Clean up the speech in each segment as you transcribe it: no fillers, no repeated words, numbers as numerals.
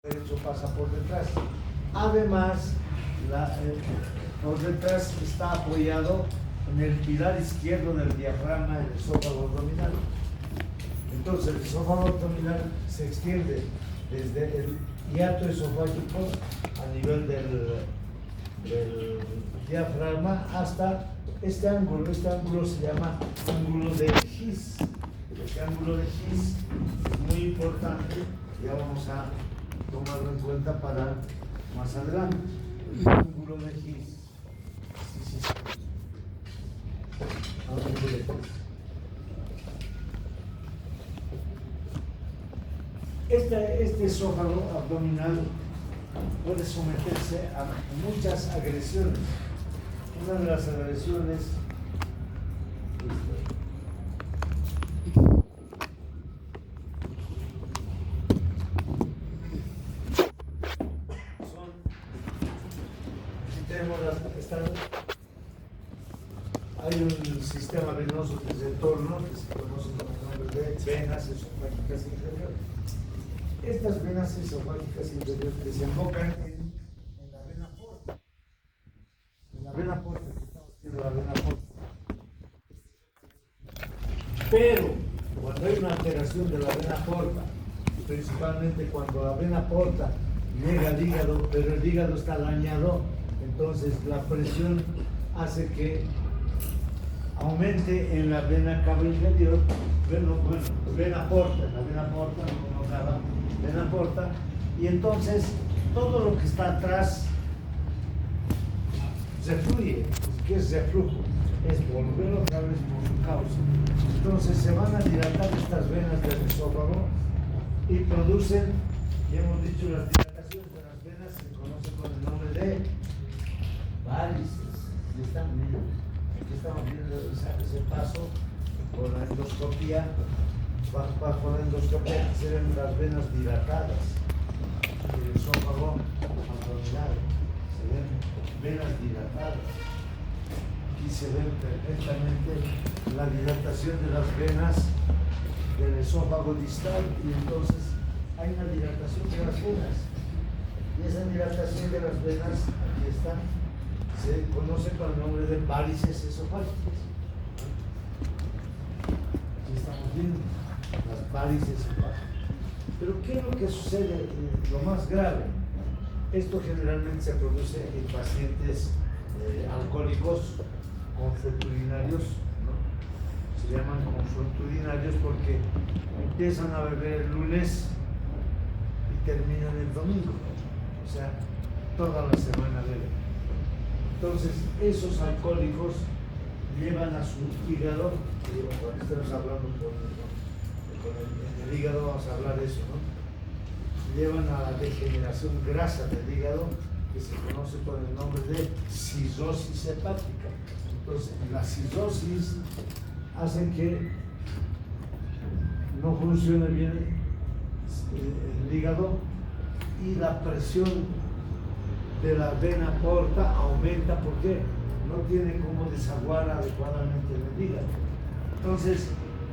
derecho pasa por detrás. Además, por detrás está apoyado en el pilar izquierdo del diafragma del esófago abdominal. Entonces, el esófago abdominal se extiende desde el hiato esofágico a nivel del diafragma hasta este ángulo. Este ángulo se llama ángulo de His. Este ángulo de His es muy importante, ya vamos a tomarlo en cuenta para más adelante. El ángulo de His. Sí. Ángulo de His. Este esófago abdominal puede someterse a muchas agresiones. Una de las agresiones son, si tenemos hay un sistema venoso que es el torno, que se conoce con el nombre de venas esofágicas inferiores. Estas venas esofágicas inferiores desembocan en la vena porta. En la vena porta, que estamos viendo la vena porta. Pero cuando hay una alteración de la vena porta, principalmente cuando la vena porta llega al hígado, pero el hígado está dañado, entonces la presión hace que aumente en la vena cava inferior, vena porta, la vena porta, no cava, vena porta, y entonces todo lo que está atrás se fluye. ¿Qué es reflujo? Es volver otra vez por su causa. Entonces se van a dilatar estas venas del esófago y producen, ya hemos dicho, las dilataciones de las venas se conocen con el nombre de varices. Aquí estamos viendo ese paso por la endoscopía. Bajo la endoscopía se ven las venas dilatadas del esófago abdominal, se ven venas dilatadas. Aquí se ve perfectamente la dilatación de las venas del esófago distal, y entonces hay una dilatación de las venas, y esa dilatación de las venas, aquí está, se conoce con el nombre de varices esofágicas. Aquí estamos viendo las varices esofágicas. Pero ¿qué es lo que sucede? Lo más grave, esto generalmente se produce en pacientes alcohólicos consueturinarios, ¿no? Se llaman consueturinarios porque empiezan a beber el lunes y terminan el domingo, o sea, toda la semana beben. Entonces, esos alcohólicos llevan a su hígado, cuando estamos hablando en el hígado, vamos a hablar de eso, ¿no? Llevan a la degeneración grasa del hígado, que se conoce con el nombre de cirrosis hepática. Entonces, la cirrosis hace que no funcione bien el hígado, y la presión de la vena porta aumenta porque no tiene cómo desaguar adecuadamente en el hígado. Entonces,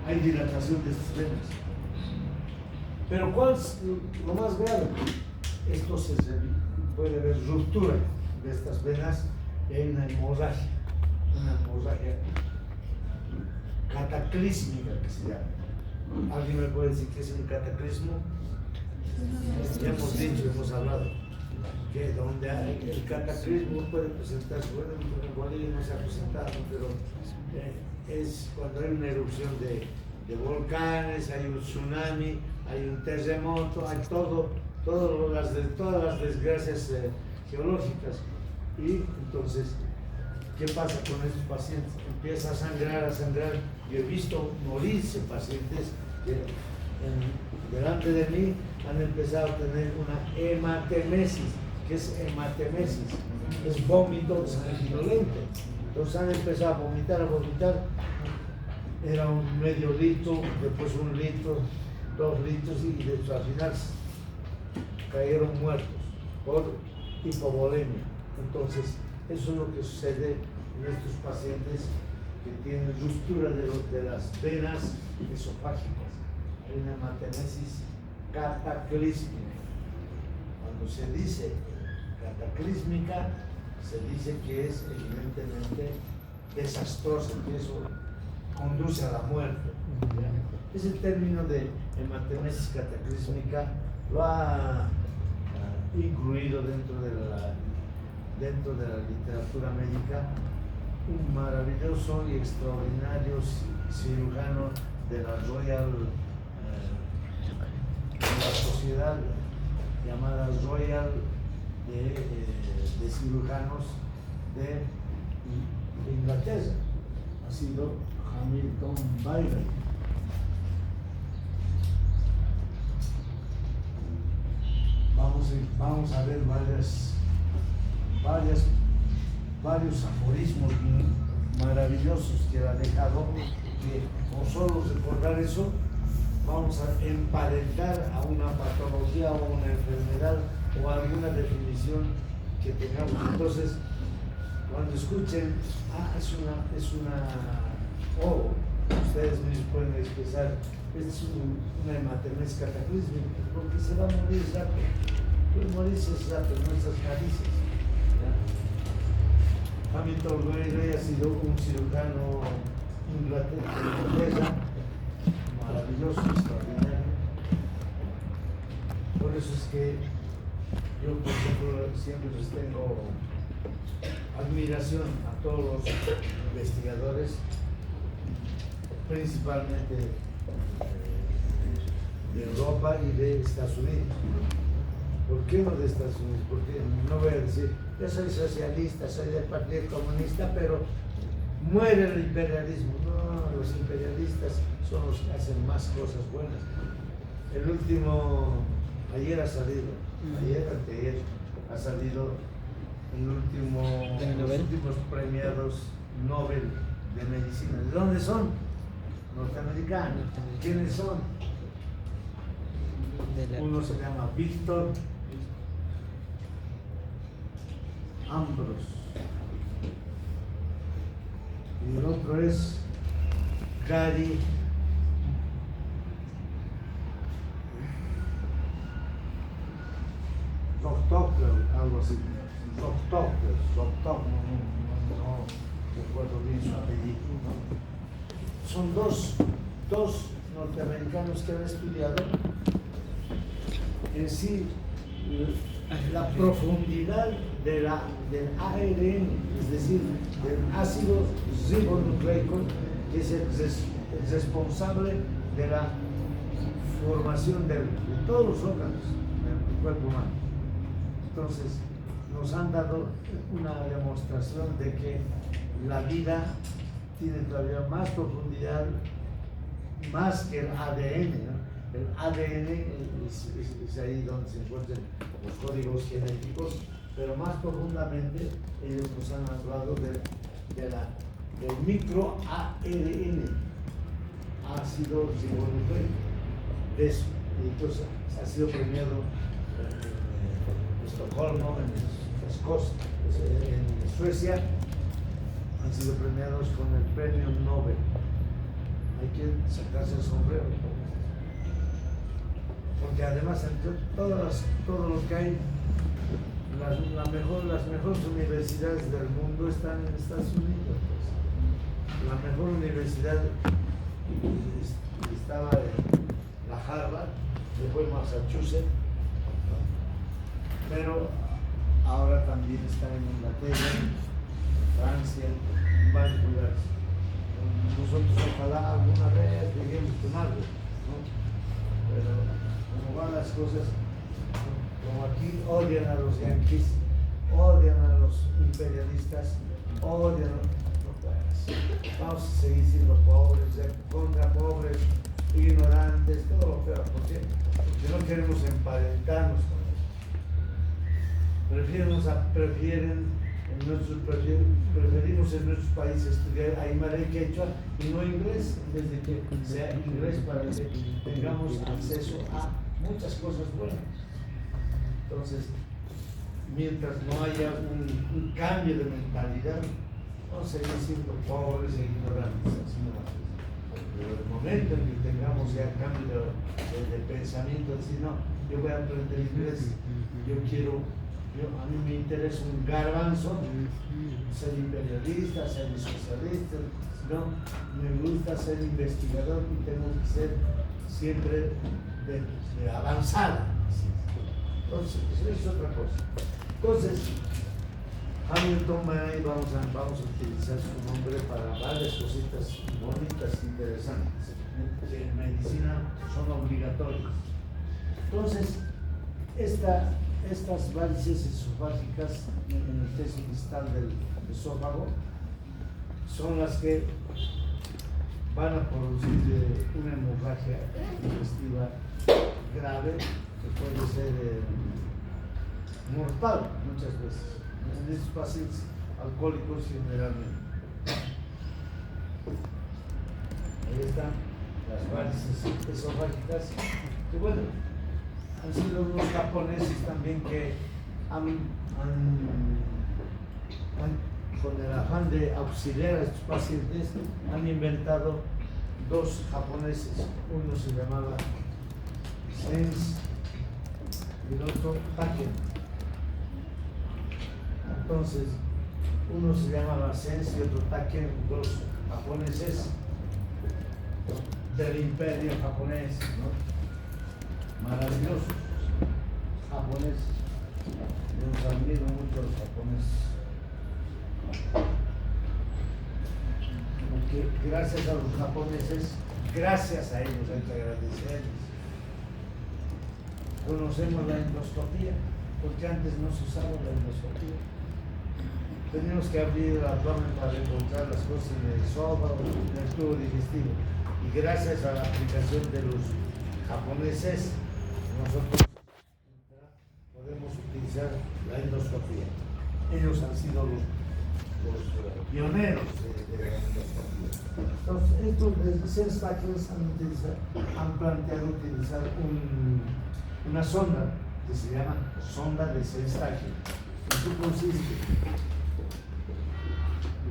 hay dilatación de estas venas. Pero ¿cuál es lo más grave? Esto puede haber ruptura de estas venas y hay una hemorragia cataclísmica que se llama. ¿Alguien me puede decir qué es un cataclismo? Ya hemos dicho, hemos hablado que donde el cataclismo puede presentarse, bueno, en Bolivia no se ha presentado, pero es cuando hay una erupción de volcanes, hay un tsunami, hay un terremoto, hay todas las desgracias geológicas. Y entonces, ¿qué pasa con estos pacientes? Empieza a sangrar. Yo he visto morirse pacientes que delante de mí han empezado a tener una hematemesis. ¿Qué es hematemesis? Es vómito sanguinolento. Entonces han empezado a vomitar. Era un medio litro, después 1 litro, 2 litros, y al final cayeron muertos por hipovolemia. Entonces, eso es lo que sucede en estos pacientes que tienen ruptura de las venas esofágicas. Hay una hematemesis cataclísmica. cuando se dice cataclísmica, se dice que es evidentemente desastrosa, que eso conduce a la muerte. Ese término de hematemesis cataclísmica lo ha incluido dentro de la literatura médica un maravilloso y extraordinario cirujano de la sociedad llamada Royal de cirujanos de Inglaterra. Ha sido Hamilton Byron. Vamos a ver varios aforismos maravillosos que ha dejado, que con solo recordar eso vamos a emparentar a una patología o una enfermedad o alguna definición que tengamos. Entonces, cuando escuchen, ustedes mismos pueden expresar, es una hematemesis cataclísmica, porque se va a morir rápido. Puede morirse rápido, nuestras caricias. Hamilton Byron ha sido un cirujano inglés, maravilloso, extraordinario. Por eso es que yo, por ejemplo, siempre les tengo admiración a todos los investigadores, principalmente de Europa y de Estados Unidos. ¿Por qué no de Estados Unidos? Porque no voy a decir, yo soy socialista, soy del Partido Comunista, pero muere el imperialismo. No, los imperialistas son los que hacen más cosas buenas. El último, ayer ha salido, anteayer ha salido los últimos premiados Nobel de Medicina. ¿De dónde son? Norteamericanos. ¿Quiénes son? Uno se llama Víctor Ambros y el otro es Gary Doctor, algo así. Doctor, no recuerdo bien su apellido, ¿no? Son dos norteamericanos que han estudiado en sí la profundidad del ARN, es decir, del ácido ribonucleico, que es el responsable de la formación de todos los órganos del cuerpo humano. Entonces, nos han dado una demostración de que la vida tiene todavía más profundidad, más que el ADN, ¿no? El ADN es ahí donde se encuentran los códigos genéticos, pero más profundamente ellos nos han hablado del micro-ARN, ácido ribonucleico, de eso. Y entonces ha sido premiado en Estocolmo, en Suecia, han sido premiados con el premio Nobel. Hay que sacarse el sombrero. Porque además todo lo que hay, las mejores universidades del mundo están en Estados Unidos. Pues. La mejor universidad estaba en la Harvard, después Massachusetts, ¿no? Pero ahora también está en Inglaterra, en Francia, en varios lugares. Nosotros ojalá alguna vez lleguemos con algo, ¿no? Pero como van las cosas, como aquí odian a los yanquis, odian a los imperialistas, odian a... Vamos a seguir siendo pobres, contra pobres, ignorantes, todo lo peor, porque no queremos emparentarnos con ellos. Preferimos en nuestros países estudiar Aymara y Quechua y no inglés, desde que sea inglés para que tengamos acceso a muchas cosas buenas. Entonces, mientras no haya un cambio de mentalidad, vamos a seguir siendo pobres e ignorantes, así no va a ser. Pero el momento en que tengamos ya cambio de pensamiento, decir, no, yo voy a aprender inglés A mí me interesa un garbanzo, ser imperialista, ser socialista, no, me gusta ser investigador y tengo que ser siempre de avanzada. Entonces, eso es otra cosa. Entonces, Hamilton May, vamos a utilizar su nombre para varias cositas bonitas, interesantes, que en medicina son obligatorias. Entonces, estas varices esofágicas en el techo distal del esófago son las que van a producir una hemorragia digestiva grave que puede ser mortal muchas veces en estos pacientes alcohólicos generalmente. Ahí están las varices esofágicas que bueno, han sido unos japoneses también que con el afán de auxiliar a estos pacientes, han inventado dos japoneses. Uno se llamaba Sens y el otro Taken. Entonces, uno se llamaba Sens y otro Taken, dos japoneses del imperio japonés, ¿no? Maravillosos japoneses. Yo los admiro mucho a los japoneses. Porque gracias a los japoneses, gracias a ellos hay que agradecerles. Conocemos la endoscopía, porque antes no se usaba la endoscopía. Teníamos que abrir el abdomen para encontrar las cosas en el esófago, en el tubo digestivo. Y gracias a la aplicación de los japoneses, nosotros podemos utilizar la endoscopía. Ellos han sido los pioneros de la endoscopía. Entonces, estos Sens-Takens han planteado utilizar una sonda que se llama sonda de Sens-Taken. ¿En qué consiste?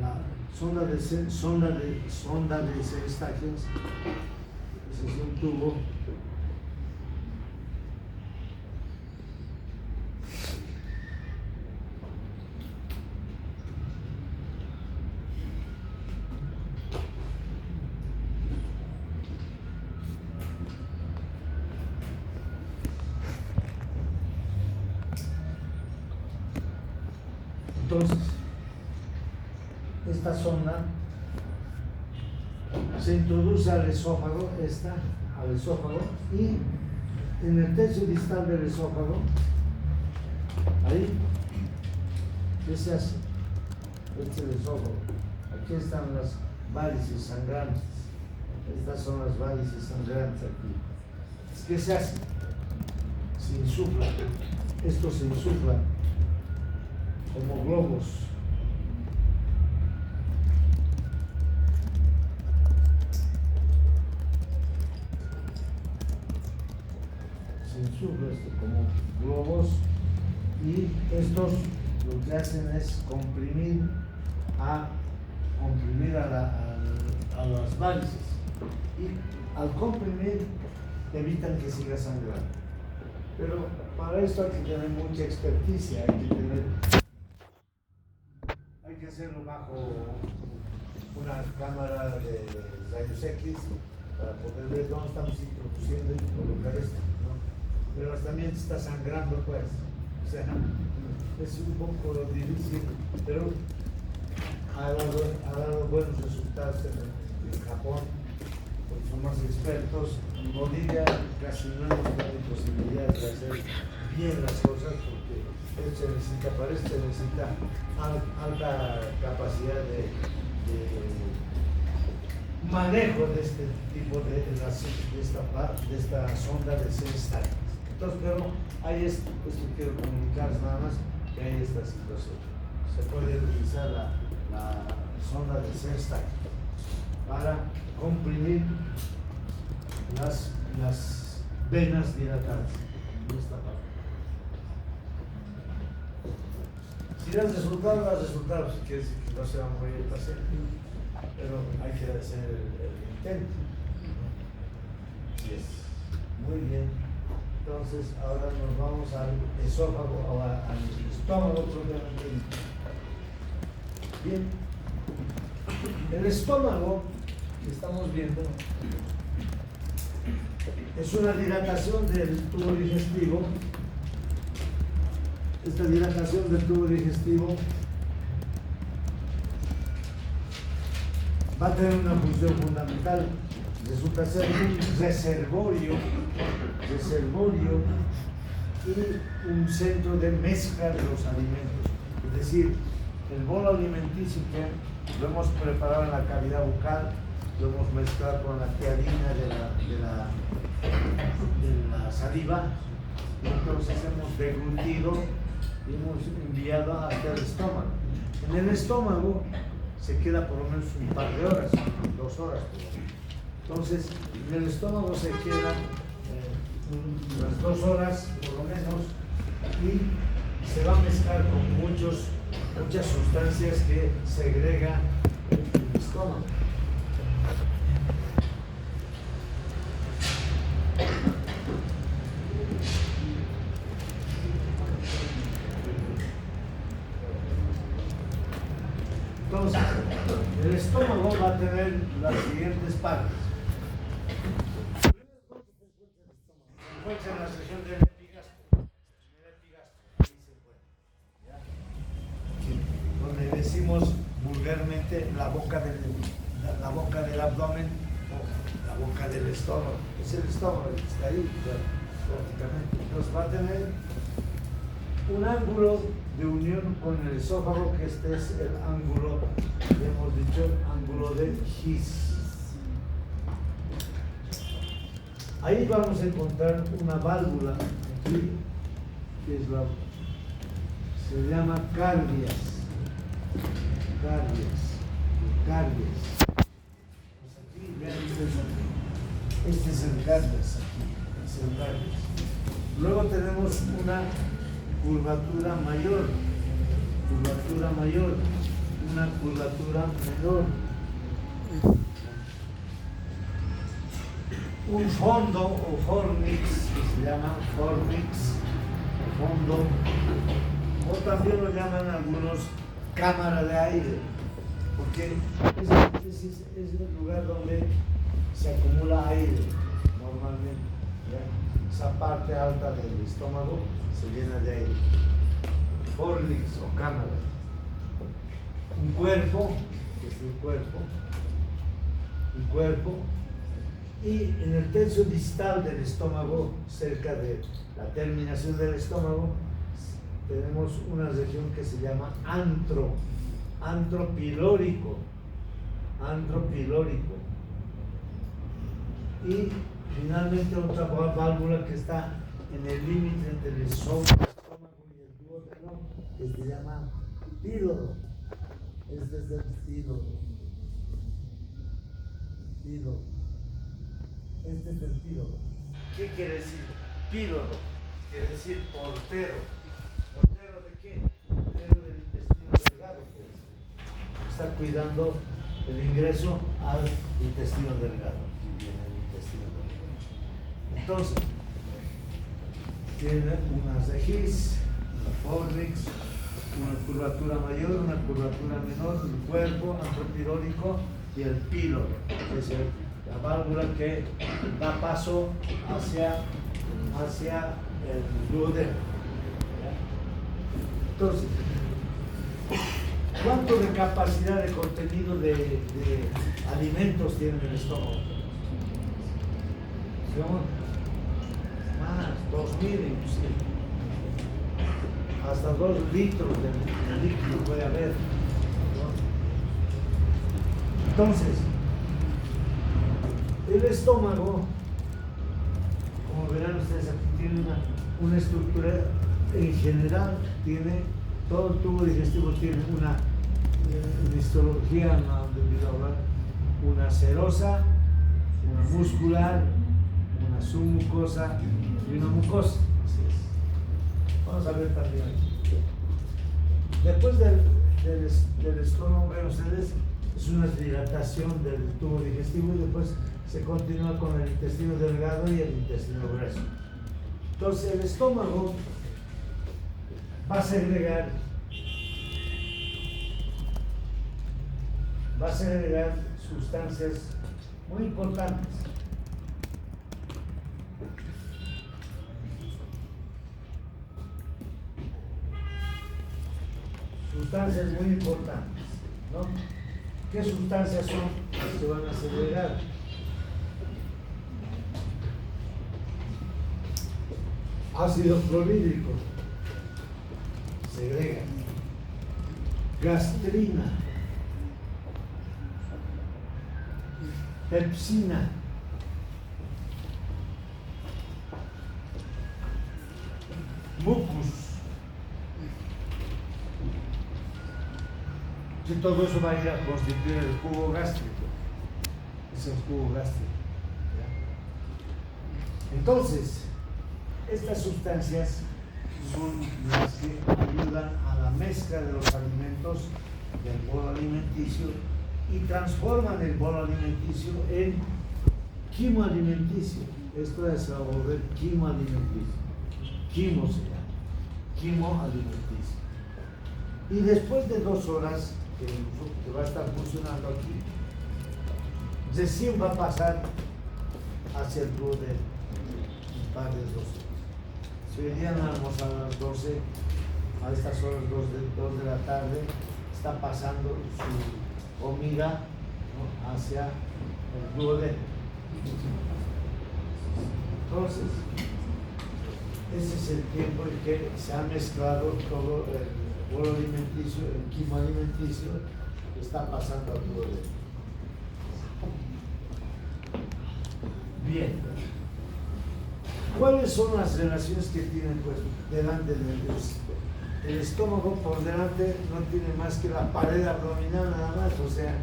La sonda de Sens-Taken es un tubo Entonces, esta sonda se introduce al esófago, y en el tercio distal del esófago, ahí, ¿qué se hace? Este es el esófago. Aquí están las varices sangrantes. Estas son las varices sangrantes aquí. ¿Qué se hace? Se insufla. Esto se insufla como globos. Se insufla esto como globos y estos lo que hacen es comprimir a las varices y al comprimir evitan que siga sangrando. Pero para esto hay que tener mucha experticia, hay que hacerlo bajo una cámara de rayos X para poder ver dónde estamos introduciendo y colocar esto, ¿no? Pero también está sangrando, pues. O sea, es un poco difícil, pero ha dado buenos resultados en Japón, porque son más expertos. En Bolivia casi no hemos tenido posibilidad de hacer bien las cosas, porque para esto se necesita alta capacidad de manejo de este tipo de esta sonda de Sens-Taken. Entonces, pero hay esto quiero comunicarles nada más, que hay esta situación. Se puede utilizar la sonda de Sens-Taken para comprimir las venas dilatadas en esta parte. Si das resultados, quiere decir que no se va a morir el paciente, pero hay que hacer el intento. Así es. Muy bien. Entonces ahora nos vamos al esófago o al estómago propiamente dicho. Bien, el estómago que estamos viendo es una dilatación del tubo digestivo. Esta dilatación del tubo digestivo va a tener una función fundamental. Resulta ser un reservorio y un centro de mezcla de los alimentos. Es decir, el bolo alimenticio que lo hemos preparado en la cavidad bucal, lo hemos mezclado con la tiadina de la saliva, y entonces hemos deglutido y hemos enviado hasta el estómago. En el estómago se queda por lo menos un par de horas, 2 horas. Entonces, en el estómago se queda unas 2 horas por lo menos y se va a mezclar con muchas sustancias que segrega el estómago. Entonces, el estómago va a tener las siguientes partes. Se encuentra en la sección del epigastro. Ahí se encuentra. ¿Ya? Donde decimos vulgarmente la boca del abdomen o la boca del estómago. Es el estómago el que está ahí, prácticamente. Entonces va a tener un ángulo de unión con el esófago, que este es el ángulo, hemos dicho, ángulo de His. Ahí vamos a encontrar una válvula aquí, que es se llama cardias. Pues aquí, vean ustedes, este es el cardias, aquí, es el cardias. Luego tenemos una curvatura mayor, una curvatura menor, un fondo o fornix, que se llama fornix, o fondo, o también lo llaman algunos cámara de aire, porque es el lugar donde se acumula aire normalmente, ¿ya? Esa parte alta del estómago se llena de aire. Fornix o cámara. Un cuerpo, que es el cuerpo, un cuerpo, y en el tercio distal del estómago, cerca de la terminación del estómago, tenemos una región que se llama antro pilórico, y finalmente otra válvula que está en el límite entre el esófago y el duodeno, que se llama píloro. Este es el píloro. Este es el píloro. ¿Qué quiere decir píloro? Quiere decir portero. ¿Portero de qué? Portero del intestino delgado. Está cuidando el ingreso al intestino delgado. Aquí viene el intestino delgado. Entonces, tiene unas de His, una fornix, una curvatura mayor, una curvatura menor, el cuerpo antropirónico y el píloro, que es la válvula que da paso hacia el duodeno. Entonces, ¿cuánto de capacidad de contenido de alimentos tiene el estómago? Más, 2000 inclusive. Hasta 2 litros de líquido puede haber, ¿no? Entonces, el estómago, como verán ustedes aquí, tiene una estructura, en general, todo el tubo digestivo tiene una histología, no he debido hablar, una serosa, una muscular, una submucosa y una mucosa. Vamos a ver también aquí. Después del estómago, ven ustedes, es una dilatación del tubo digestivo y después se continúa con el intestino delgado y el intestino grueso. Entonces el estómago va a segregar sustancias muy importantes. Sustancias muy importantes, ¿no? ¿Qué sustancias son las que van a segregar? Ácido clorhídrico, segrega. Gastrina, pepsina, mucus, que todo eso va a ir a constituir el jugo gástrico. Es el jugo gástrico. ¿Ya? Entonces, estas sustancias son las que ayudan a la mezcla de los alimentos del bolo alimenticio y transforman el bolo alimenticio en quimo alimenticio. Esto es a volver quimo alimenticio. Quimo se llama. Quimo alimenticio. Y después de 2 horas que va a estar funcionando aquí, recién va a pasar hacia el duodeno, un par de 2 horas. Si hoy día no almorzar a las 12, a estas horas 2 de la tarde, está pasando su comida, ¿no?, hacia el duodeno. Entonces, ese es el tiempo en que se ha mezclado todo el bolo alimenticio, el quimo alimenticio, que está pasando al duodeno. Bien. ¿Cuáles son las relaciones que tienen, pues, delante del estómago? Por delante no tiene más que la pared abdominal nada más, o sea,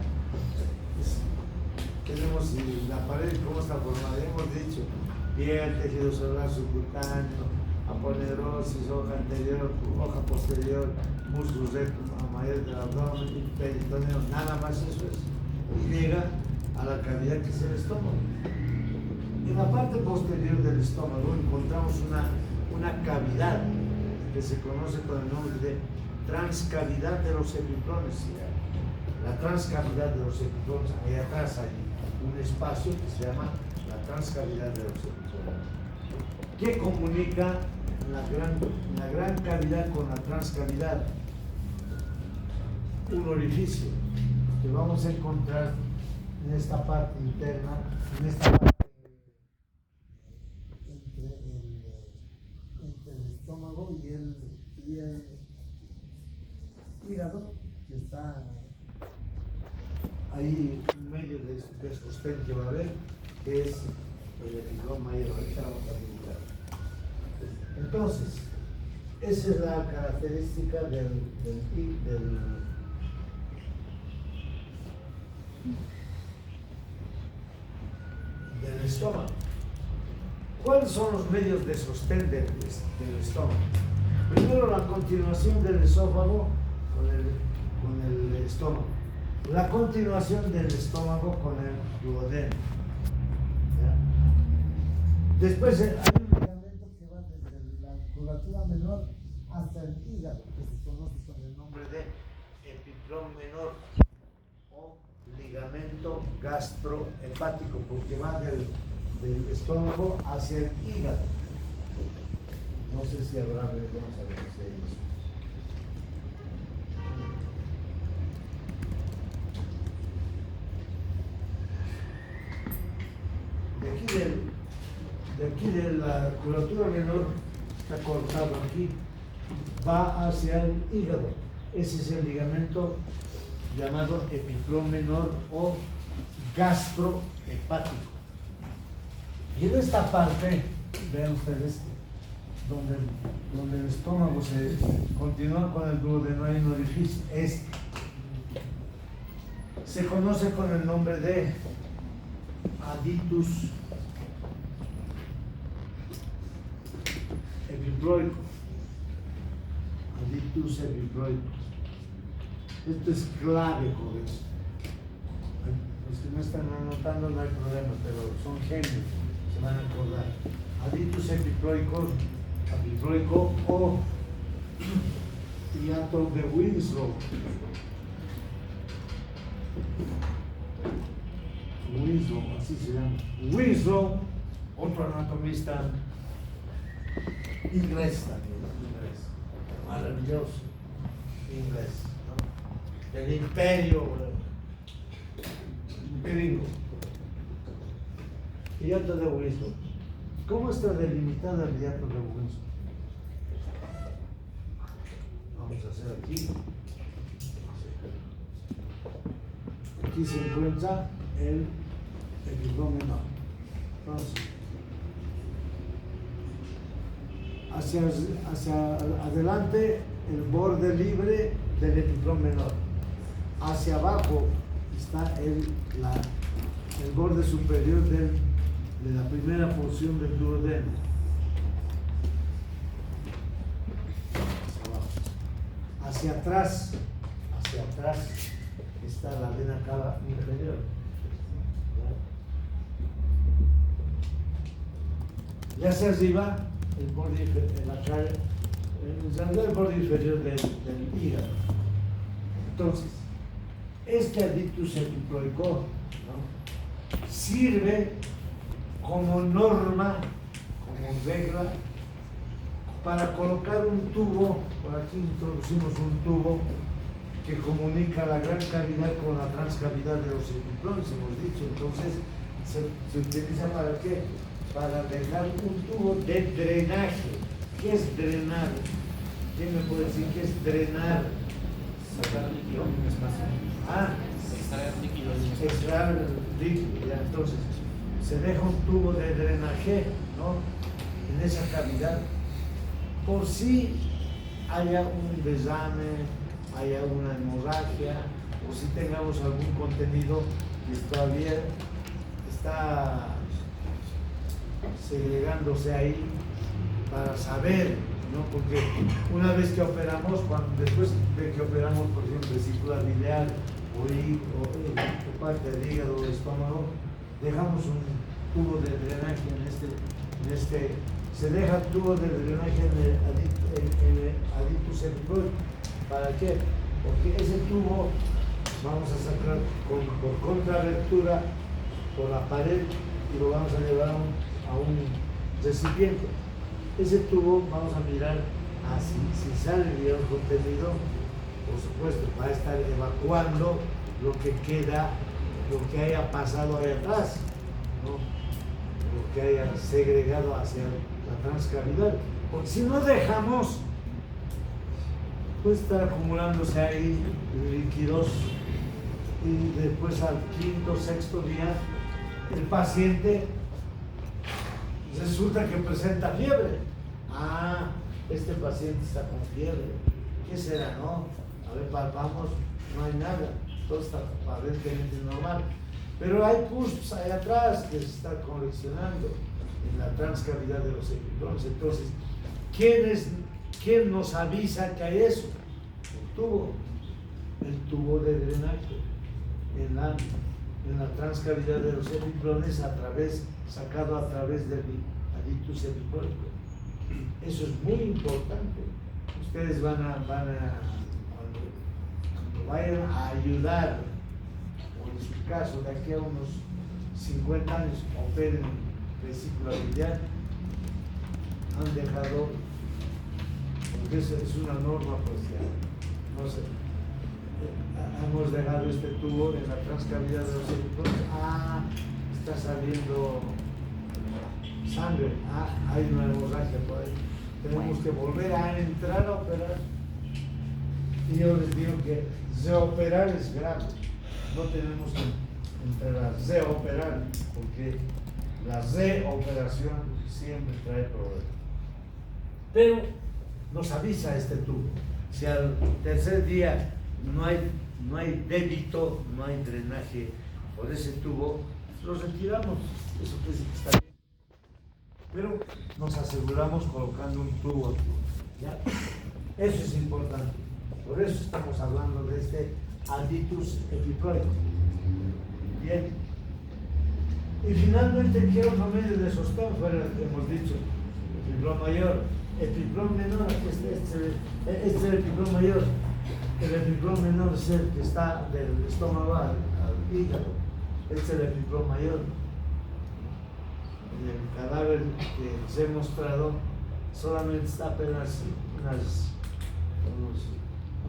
tenemos la pared, ¿cómo está formada? Hemos dicho piel, tejido celular subcutáneo, aponerosis, hoja anterior, hoja posterior, músculo recto mayor del abdomen, peritoneo, nada más eso es. Y llega a la cavidad que es el estómago. En la parte posterior del estómago encontramos una cavidad que se conoce con el nombre de transcavidad de los epiplones. La transcavidad de los epiplones, ahí atrás hay un espacio que se llama la transcavidad de los epiplones, que comunica la gran cavidad con la transcavidad. Un orificio que vamos a encontrar en esta parte interna, en esta parte entre el estómago y el hígado, que está ahí en medio de sostén que va a haber, que es el epiplón mayor. Ahorita vamos a visitar. Entonces, esa es la característica del estómago. ¿Cuáles son los medios de sostén del estómago? Primero, la continuación del esófago con el estómago. La continuación del estómago con el duodeno. ¿Ya? Después hay un ligamento que va desde la curvatura menor hasta el hígado, que se conoce con el nombre de epiplón menor o ligamento gastrohepático, porque va del estómago hacia el hígado. No sé si habrá reconocer eso. De aquí de la curvatura menor, está cortado aquí, va hacia el hígado. Ese es el ligamento llamado epiplón menor o gastrohepático. Y en esta parte, vean ustedes, donde el estómago se continúa con el duodeno, hay un orificio. Se conoce con el nombre de aditus epiploico. Aditus epiploico. Esto es clave, jóvenes. Los que no están anotando no hay problema, pero son genios, se van a acordar. aditus epiploico o hiato de Winslow. Winslow, así se llama. Winslow, otro anatomista inglés también, inglés, maravilloso, inglés, ¿no? Del imperio gringo. Hiato de Winslow. ¿Cómo está delimitada el hiato de Winslow? Vamos a hacer aquí. Aquí se encuentra el epiplón menor. Entonces, hacia adelante el borde libre del epiplón menor. Hacia abajo está el borde superior de la primera porción del duodeno. Hacia atrás está la vena cava inferior. Y hacia arriba el borde inferior del hígado. Entonces, este aditus epiploico, ¿no?, sirve como norma, como regla, para colocar un tubo. Por aquí introducimos un tubo que comunica la gran cavidad con la transcavidad de los epiplones, hemos dicho. Entonces, se utiliza ¿para qué? Para dejar un tubo de drenaje. ¿Qué es drenar? ¿Quién me puede decir qué es drenar? Sacar líquido en un espacio. Extraer líquido en un espacio. Extraer líquido, ya. Entonces, se deja un tubo de drenaje, ¿no?, en esa cavidad, por si haya un desame, haya una hemorragia, o si tengamos algún contenido que todavía está segregándose ahí, para saber, ¿no? Porque una vez que operamos, después de que operamos, por ejemplo, vesícula biliar o parte del hígado o estómago, dejamos un tubo de drenaje se deja tubo de drenaje en el aditus epiploico. ¿Para qué? Porque ese tubo vamos a sacar por contrarrectura por la pared y lo vamos a llevar a un recipiente. Ese tubo vamos a mirar si sale bien el contenido, por supuesto, va a estar evacuando lo que queda, lo que haya pasado ahí atrás, ¿no?, lo que haya segregado hacia la transcavidad. Porque si no dejamos, puede estar acumulándose ahí líquidos y después al quinto, sexto día el paciente resulta que presenta fiebre. Este paciente está con fiebre. ¿Qué será, no? A ver, palpamos, no hay nada, todo está aparentemente normal. Pero hay pus ahí atrás que se está coleccionando en la transcavidad de los epiplones. Entonces, ¿quién nos avisa que hay eso? El tubo de drenaje en la transcavidad de los epiplones, sacado a través del aditus epiploico. Eso es muy importante. Ustedes cuando vayan a ayudar, o en su caso, de aquí a unos 50 años, operen vesícula biliar, han dejado, porque eso es una norma, pues ya, no sé, hemos dejado este tubo en la transcavidad de los epiplones. Está saliendo sangre, hay una hemorragia por ahí, tenemos que volver a entrar a operar. Y yo les digo que reoperar es grave, no tenemos que entrar a reoperar, porque la reoperación siempre trae problemas. Pero nos avisa este tubo. Si al tercer día no hay débito, no hay drenaje por ese tubo, lo retiramos. Eso quiere decir que está bien. Pero nos aseguramos colocando un tubo, ¿ya? Eso es importante. Por eso estamos hablando de este aditus epiploico. Bien. Y finalmente, ¿qué otro medio de sostén fue el que hemos dicho? El epiplón mayor. El epiplón menor, este es el epiplón mayor. El epiplón menor es el que está del estómago al hígado. Este es el epiplón mayor. En el cadáver que os he mostrado solamente está apenas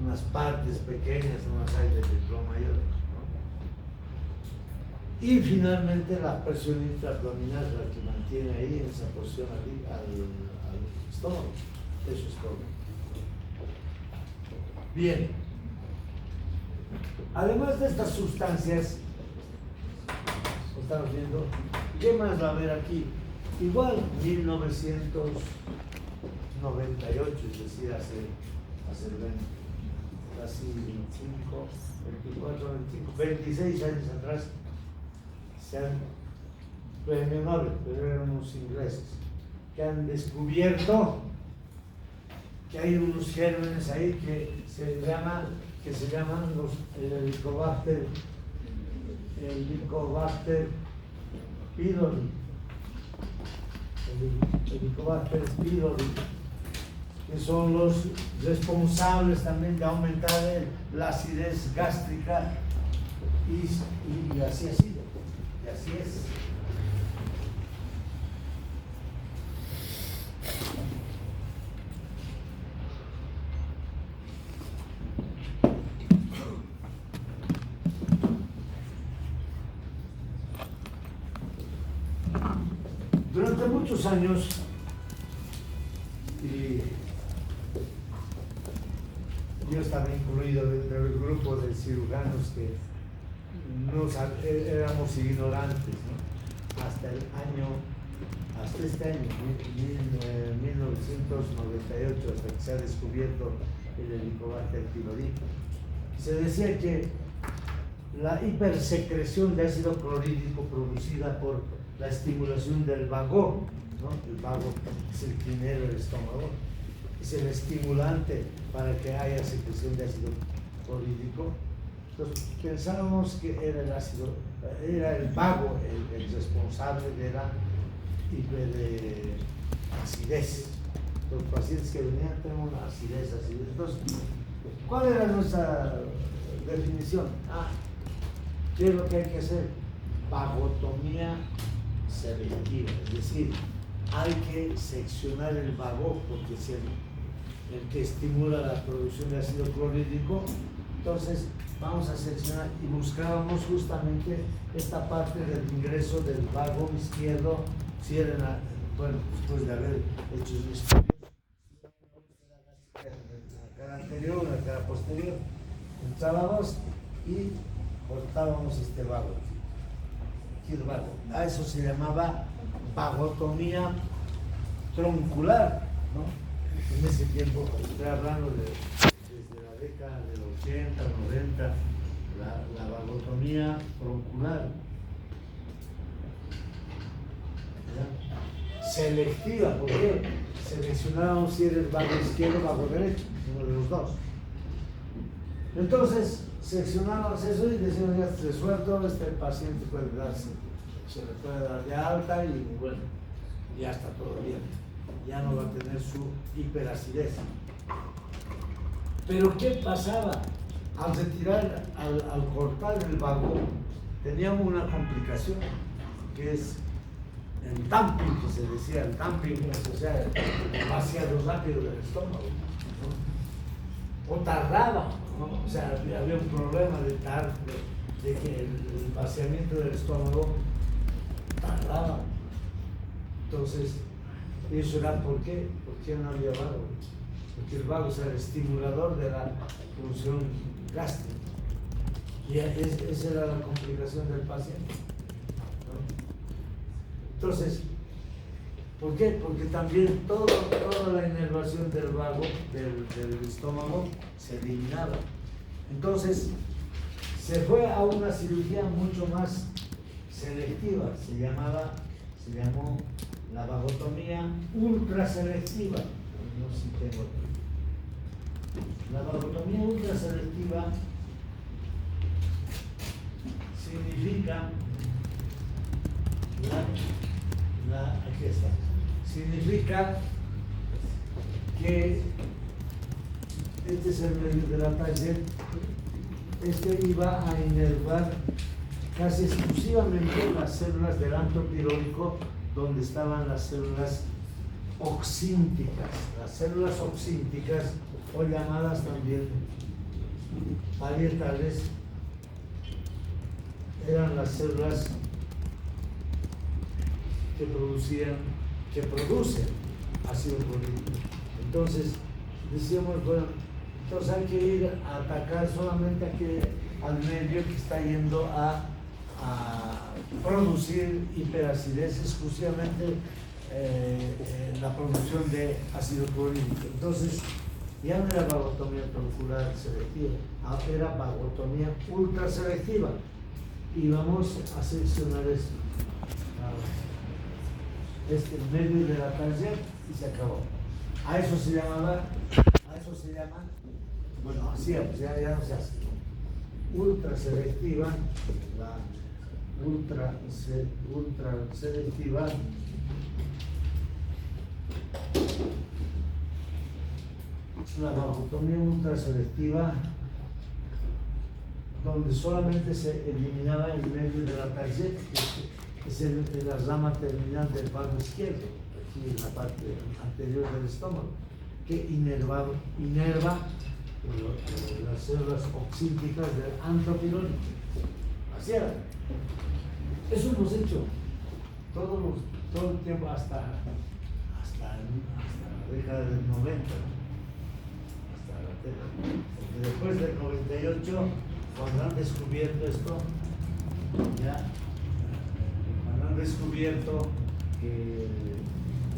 unas partes pequeñas, no hay de epiplón mayor, ¿no? Y finalmente la presión intraabdominal, la que mantiene ahí en esa posición al estómago. Eso es todo. Bien. Además de estas sustancias, estamos viendo, ¿qué más va a haber aquí? Igual 1998, es decir, hace casi 25, 24, 25, 26 años atrás, se han, premio Nobel, pero eran unos ingleses, que han descubierto que hay unos gérmenes ahí que se llaman el Helicobacter pylori. El Helicobacter pylori, que son los responsables también de aumentar la acidez gástrica y así ha sido, y así es. Durante muchos años, y yo estaba incluido dentro del grupo de cirujanos que éramos ignorantes, ¿no? Hasta este año, 1998, hasta que se ha descubierto el Helicobacter pylori. Se decía que la hipersecreción de ácido clorhídrico producida por la estimulación del vago, ¿no? El vago es el primero del estómago, es el estimulante para que haya secreción de ácido clorhídrico. Entonces pensábamos que era el vago el responsable de la hiperacidez. Los pacientes que venían tenían una acidez. Entonces, ¿cuál era nuestra definición? ¿Qué es lo que hay que hacer? Vagotomía selectiva, es decir, hay que seccionar el vago porque es el que estimula la producción de ácido clorhídrico. Entonces vamos a seccionar y buscábamos justamente esta parte del ingreso del vago izquierdo, si era después de haber hecho un estudio, la cara anterior, la cara posterior, entrábamos y cortábamos este vago. A eso se llamaba vagotomía troncular, ¿no? En ese tiempo, estoy hablando desde la década del 80, 90, la vagotomía troncular. ¿Ya? Selectiva, ¿por qué? Seleccionábamos si era el vago izquierdo o vago derecho, uno de los dos. Entonces, seccionábamos eso y decíamos, ya resuelto, este paciente puede se le puede dar de alta y bueno, ya está todo bien. Ya no va a tener su hiperacidez. Pero ¿qué pasaba? Al retirar, al cortar el vago, teníamos una complicación, que es el dumping, que se decía, el dumping, o sea, el vaciado rápido del estómago, ¿no? O tardaba, ¿no? O sea, había un problema de que el vaciamiento del estómago tardaba. Entonces, eso era ¿por qué? Porque no había vago. Porque el vago es el estimulador de la función gástrica. Y esa era la complicación del paciente, ¿no? Entonces, ¿por qué? Porque también toda la inervación del vago, del estómago, se eliminaba. Entonces, se fue a una cirugía mucho más selectiva, se llamó la vagotomía ultraselectiva. No sé si tengo. La vagotomía ultraselectiva significa aquí está. Significa que este es el medio de la Target. Este iba a inervar casi exclusivamente las células del antro pirónico, donde estaban las células oxínticas. Las células oxínticas, o llamadas también parietales, eran las células que producen ácido clorhídrico. Entonces decíamos, bueno, entonces hay que ir a atacar solamente al medio que está yendo a producir hiperacidez, exclusivamente la producción de ácido clorhídrico. Entonces ya no era vagotomía procurar selectiva, era vagotomía ultraselectiva. Y vamos a seleccionar esto, este medio de la Target, y se acabó. A eso se llama, bueno, así pues ya no se hace. Ultraselectiva, la ultraselectiva, la vagotomía ultraselectiva, donde solamente se eliminaba el medio de la Target, que es la rama terminal del valvo izquierdo, aquí en la parte anterior del estómago, que inerva las células oxínticas del antro pirónico. Así era. Eso hemos hecho todo el tiempo hasta la década del 90, hasta la década. Porque después del 98, cuando han descubierto esto, cuando han descubierto que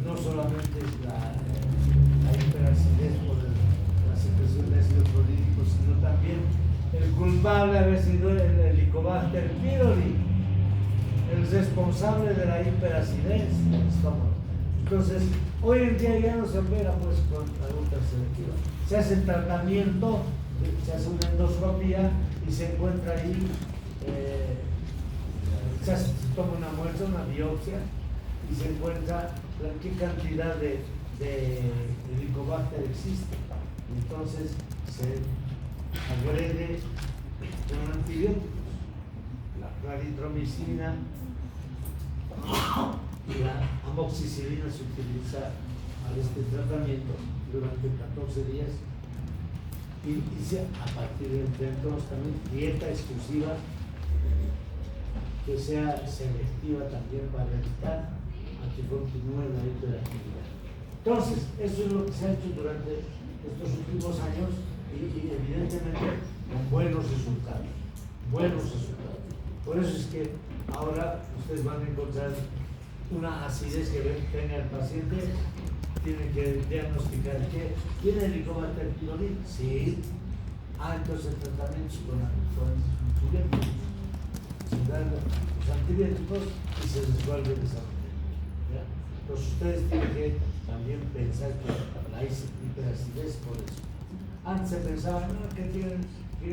no solamente es la hiperacidez por la secreción de ácido clorhídrico, sino también el culpable había sido el Helicobacter pylori, el responsable de la hiperacidez del estómago. Entonces, hoy en día ya no se opera pues con la ultraselectiva. Se hace el tratamiento, se hace una endoscopia y se encuentra ahí, se toma una muestra, una biopsia, y se encuentra qué cantidad de Helicobacter existe. Entonces se agrede con antibióticos, la claritromicina y la amoxicilina se utiliza para este tratamiento durante 14 días. Y a partir de entonces también dieta exclusiva que sea selectiva también para evitar a que continúe la hiperactividad. Entonces, eso es lo que se ha hecho durante estos últimos años y evidentemente con buenos resultados. Por eso es que ahora ustedes van a encontrar una acidez que tenga el paciente. Tienen que diagnosticar que tiene Helicobacter pylori. Sí. Entonces el tratamiento es con antibióticos. Se dan los antibióticos y se resuelve de esa manera. Entonces ustedes tienen que también pensar que la hiperacidez por eso. Antes se pensaba, no, que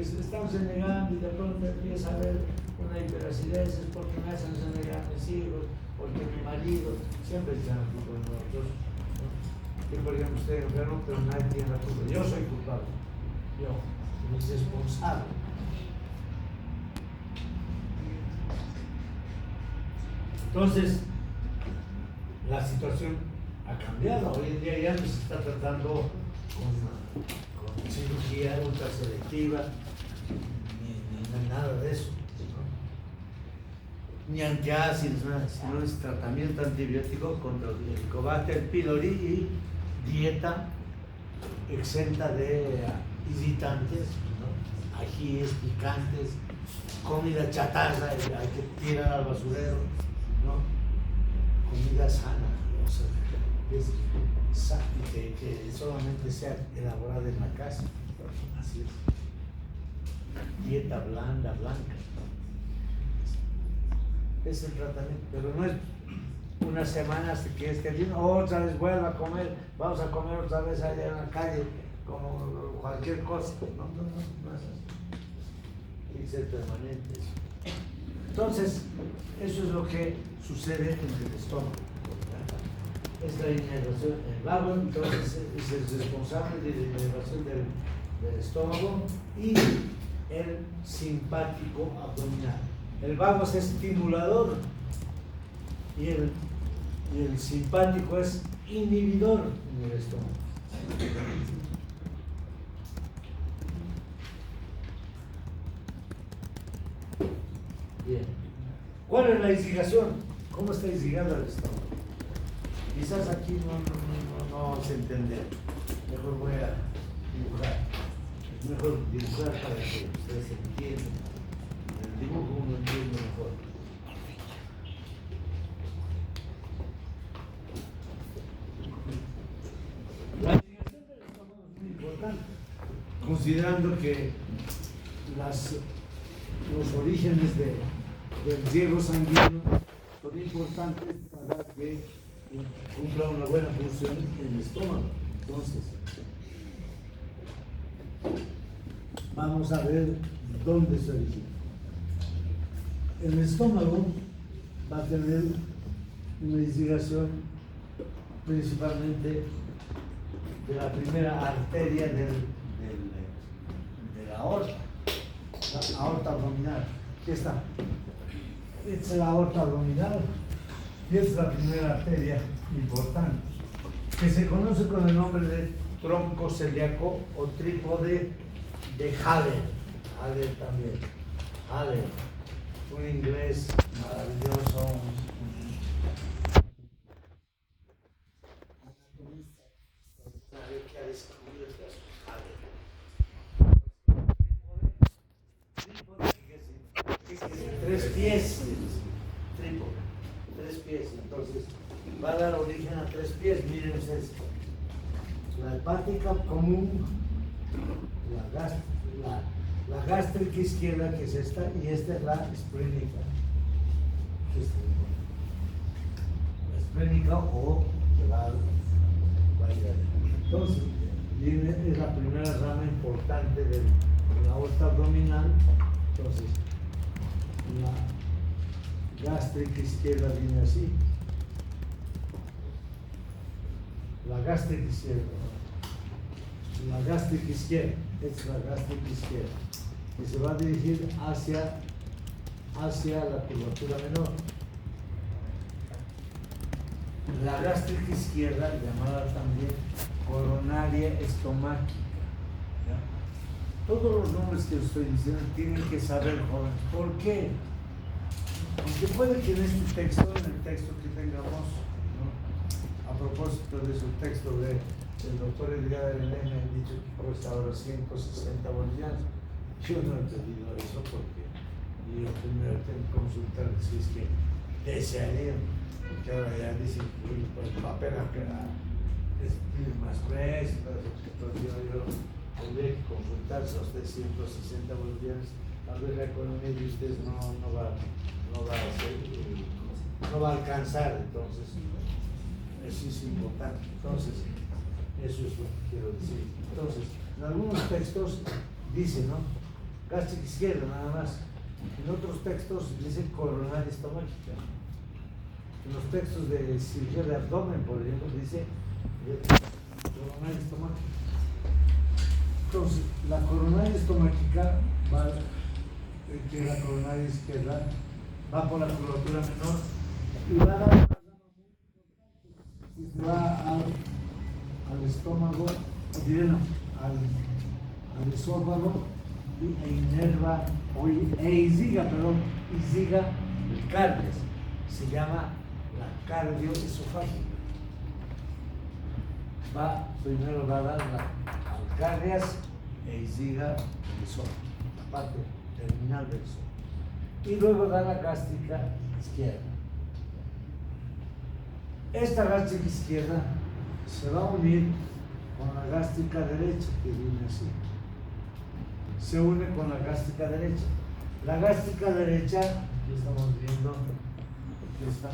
estamos renegando y de pronto empieza a haber una hiperacidez, es porque me hacen renegar mis hijos, porque mi marido, siempre están aquí con nosotros. Que por ejemplo usted es enfermo, pero nadie tiene la culpa. Yo soy culpable. Yo soy responsable. Entonces, la situación ha cambiado. Hoy en día ya no se está tratando con cirugía ultraselectiva, ni nada de eso, ¿no? Ni antiácidos, nada, sino es tratamiento antibiótico contra el Helicobacter pylori y dieta exenta de irritantes, ¿no? Ajíes, picantes, comida chatarra, hay que tirar al basurero, ¿no? Comida sana, o sea, que solamente sea elaborada en la casa, así es. Dieta blanca. Es el tratamiento, pero no es una semana hasta que esté bien, otra vez vuelva a comer, vamos a comer otra vez allá en la calle, como cualquier cosa. No es así. Tiene que ser permanente eso. Entonces, eso es lo que sucede en el estómago. Es la inervación. El vago entonces es el responsable de la inervación del estómago y el simpático abdominal. El vago es estimulador y el simpático es inhibidor en el estómago. Bien. ¿Cuál es la irrigación? ¿Cómo está irrigado el estómago? Quizás aquí no vamos a entender. Mejor voy a dibujar. Es mejor dibujar para que ustedes entiendan. En el dibujo uno entiende mejor. La irrigación del estómago es muy importante, considerando que los orígenes del riego sanguíneo son importantes para que cumpla una buena función en el estómago. Entonces, vamos a ver dónde se origina. El estómago va a tener una irrigación principalmente de la primera arteria de la aorta. La aorta abdominal. Aquí está. Esta es la aorta abdominal y esta es la primera arteria importante, que se conoce con el nombre de tronco celíaco o trípode de Haller. Haller también. Haller. Un inglés maravilloso. Tres pies, trípode, tres pies, entonces va a dar origen a tres pies. Miren ustedes, la hepática común, la gástrica izquierda, que es esta, y esta es la esplénica. La esplénica o la entonces, es la primera rama importante de la aorta abdominal. Entonces, la gástrica izquierda viene así. La gástrica izquierda. La gástrica izquierda. Esta es la gástrica izquierda. Que se va a dirigir hacia la curvatura menor. La gástrica izquierda, llamada también coronaria estomáquica. ¿Ya? Todos los nombres que estoy diciendo tienen que saber, jóvenes. ¿Por qué? Porque puede que en este texto, en el texto que tengamos, ¿no?, a propósito de su texto del doctor Edgar Elena, he dicho que cuesta ahora 160 bolivianos. Yo no he pedido eso porque yo primero tengo que consultar si es que desearían, porque ahora ya dicen que el papel es más grueso, entonces yo tendré que consultar esos 160 bolivianos. Tal vez la economía de ustedes no va a alcanzar, entonces eso es importante. Entonces, eso es lo que quiero decir. Entonces, en algunos textos dice, ¿no?, gástrica izquierda nada más. En otros textos dice coronaria estomáquica. En los textos de cirugía de abdomen, por ejemplo, dice coronaria estomáquica. Entonces, la coronaria estomáquica va, que la coronaria izquierda va por la curvatura menor y va a dar una rama muy importante. Va al estómago, al esófago e inerva, irriga el cardias. Se llama la cardioesofágica. Primero va a dar al cardias e irriga el esófago, la parte terminal del esófago. Y luego da la gástrica izquierda. Esta gástrica izquierda se va a unir con la gástrica derecha, que viene así. Se une con la gástrica derecha. La gástrica derecha, aquí estamos viendo, esta,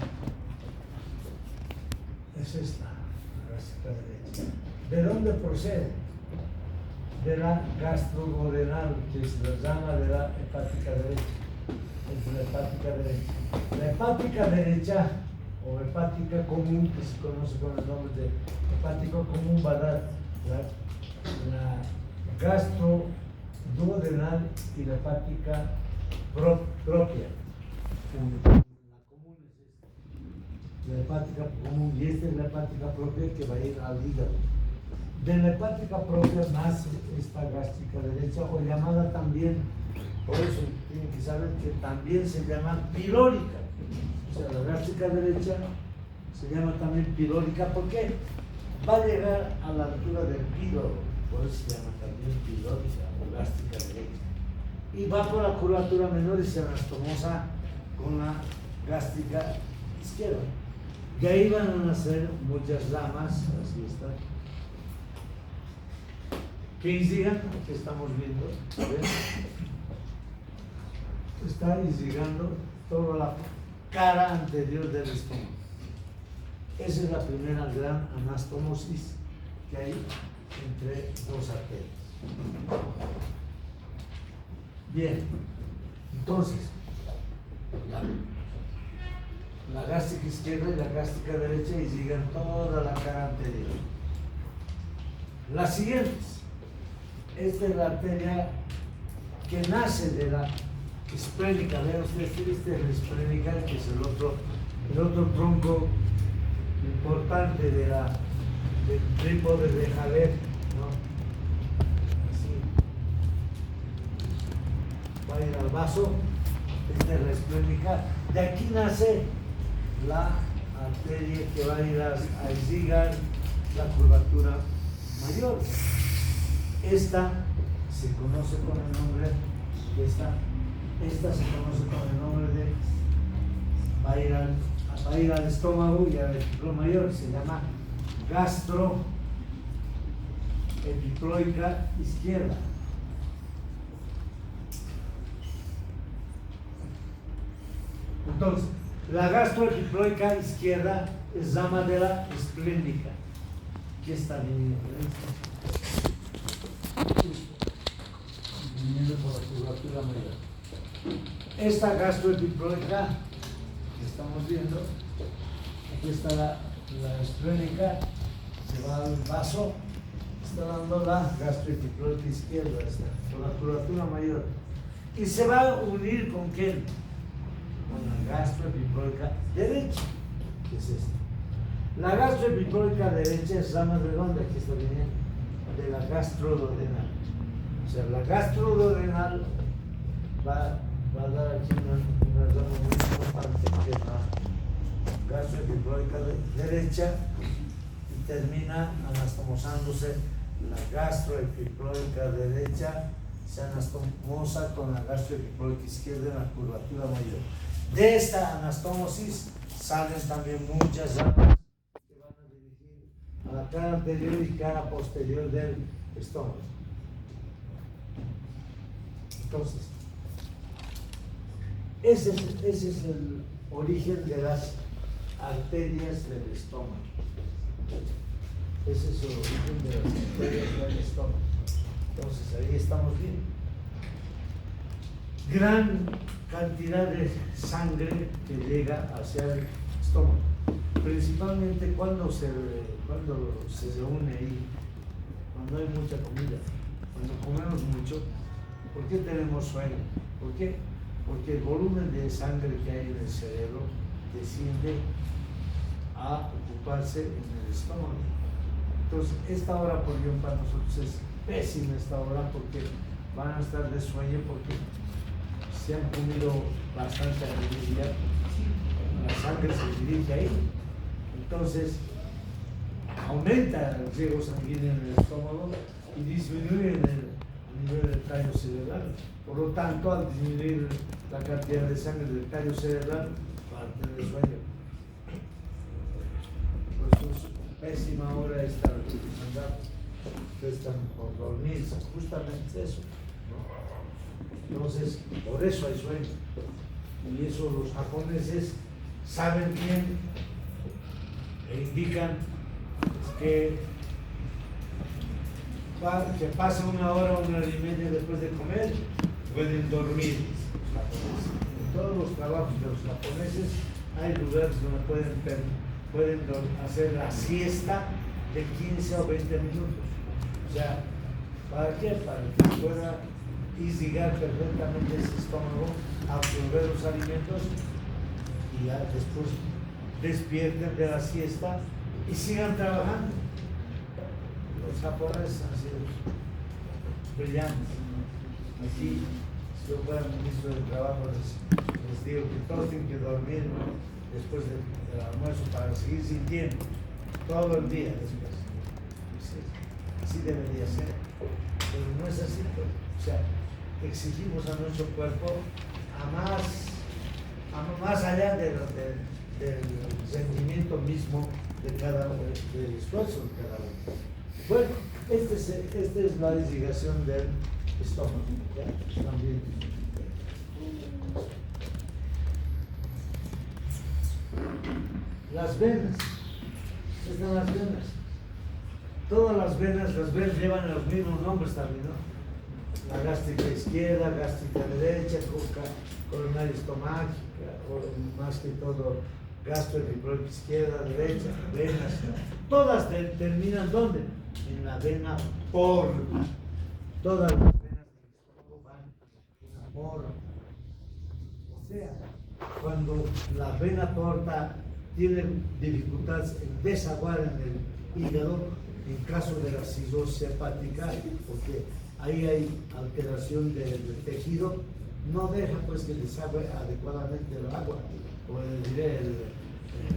es esta, la gástrica derecha. ¿De dónde procede? De la gastroduodenal, que es la rama de la hepática derecha. Es la hepática derecha. La hepática derecha o hepática común, que se conoce con el nombre de hepático común, ¿verdad? La gastroduodenal y la hepática propia. La común es esta, la hepática común, y esta es la hepática propia que va a ir al hígado. De la hepática propia nace esta gástrica derecha, o llamada también, por eso tienen que saber que también se llama pilórica. O sea, la gástrica derecha se llama también pilórica porque va a llegar a la altura del píloro, por eso se llama también pilórica o gástrica derecha. Y va por la curvatura menor y se anastomosa con la gástrica izquierda. De ahí van a nacer muchas ramas, así está, que irrigan, que estamos viendo, ¿ves? Está irrigando toda la cara anterior del estómago. Esa es la primera gran anastomosis que hay entre dos arterias. Bien, entonces, la gástrica izquierda y la gástrica derecha irrigan toda la cara anterior. Las siguientes, esta es la arteria que nace de la esplénica. Vean ustedes, este es la esplénica, que es el otro tronco importante del trípode de Javer, ¿no? Así. Va a ir al vaso, esta es la esplénica. De aquí nace la arteria que va a ir a irrigar la curvatura mayor. Esta se conoce con el nombre de esta se conoce con el nombre de va a ir al estómago y al epiclo mayor, se llama gastroepiploica izquierda. Entonces, la gastroepiploica izquierda es rama de la esplénica. Aquí está viniendo por la curvatura mayor. Esta gastroepiploica que estamos viendo, aquí está la esplénica, se va al vaso, está dando la gastroepiploica izquierda, por la curvatura mayor. Y se va a unir con quién? Con la gastroepiploica derecha, que es esta. La gastroepiploica derecha es rama de dónde, aquí está viniendo, de la gastroduodenal. O sea, la gastroduodenal va a dar aquí una rama muy importante, que es la gastroepiploica derecha, y termina anastomosándose la gastroepiploica derecha, se anastomosa con la gastroepiploica izquierda en la curvatura mayor. De esta anastomosis salen también muchas ramas que van a dirigir a la cara anterior y cara posterior del estómago. Entonces, ese es el origen de las arterias del estómago. Ese es el origen de las arterias del estómago. Entonces, ahí estamos bien. Gran cantidad de sangre que llega hacia el estómago, principalmente cuando se reúne ahí, cuando hay mucha comida, cuando comemos mucho. ¿Por qué tenemos sueño? ¿Por qué? Porque el volumen de sangre que hay en el cerebro desciende a ocuparse en el estómago. Entonces, esta hora, por ejemplo, para nosotros es pésima esta hora porque van a estar de sueño porque se han comido bastante alegría, la sangre se dirige ahí. Entonces, aumenta el riego sanguíneo en el estómago y disminuye el nivel del tallo cerebral. Por lo tanto, al disminuir la cantidad de sangre del tallo cerebral, van a tener sueño. Por eso es pésima hora esta andar. Ustedes están por dormirse, justamente eso, ¿no? Entonces, por eso hay sueño. Y eso los japoneses saben bien e indican que pase una hora y media después de comer, pueden dormir los japoneses. En todos los trabajos de los japoneses hay lugares donde pueden hacer la siesta de 15 o 20 minutos. O sea, ¿para qué? Para que pueda irrigar perfectamente ese estómago, absorber los alimentos y ya después despierten de la siesta y sigan trabajando. Los japoneses han sido brillantes. Aquí, si yo fuera ministro del Trabajo, les digo que todos tienen que dormir después del almuerzo para seguir sintiendo todo el día después. Sí, así debería ser, pero no es así. O sea, exigimos a nuestro cuerpo a más allá del sentimiento mismo de cada uno, del esfuerzo de cada uno. Bueno, esta es la desligación del estómago. ¿Ya? También. Las venas. Están las venas. Todas las venas llevan los mismos nombres también, ¿no? La gástrica izquierda, gástrica derecha, coronaria estomágica, o más que todo gastroenteritis izquierda, derecha, venas. Todas terminan ¿dónde? En la vena porta. Todas las venas del estómago van en la porta. O sea, cuando la vena porta tiene dificultades en desaguar en el hígado, en caso de la cirrosis hepática, porque ahí hay alteración del tejido, no deja pues que desagüe adecuadamente el agua, o diré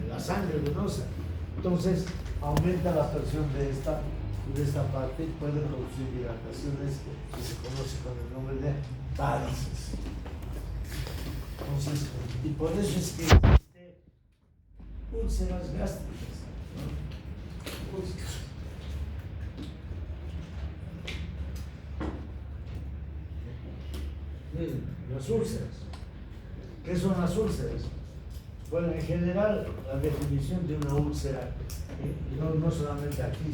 la sangre venosa. Entonces aumenta la presión de esta parte y puede producir dilataciones que se conoce con el nombre de varices. Entonces, y por eso es que existe úlceras gástricas, ¿no? Úlceras. Miren, las úlceras. ¿Qué son las úlceras? Bueno, en general, la definición de una úlcera, no solamente aquí,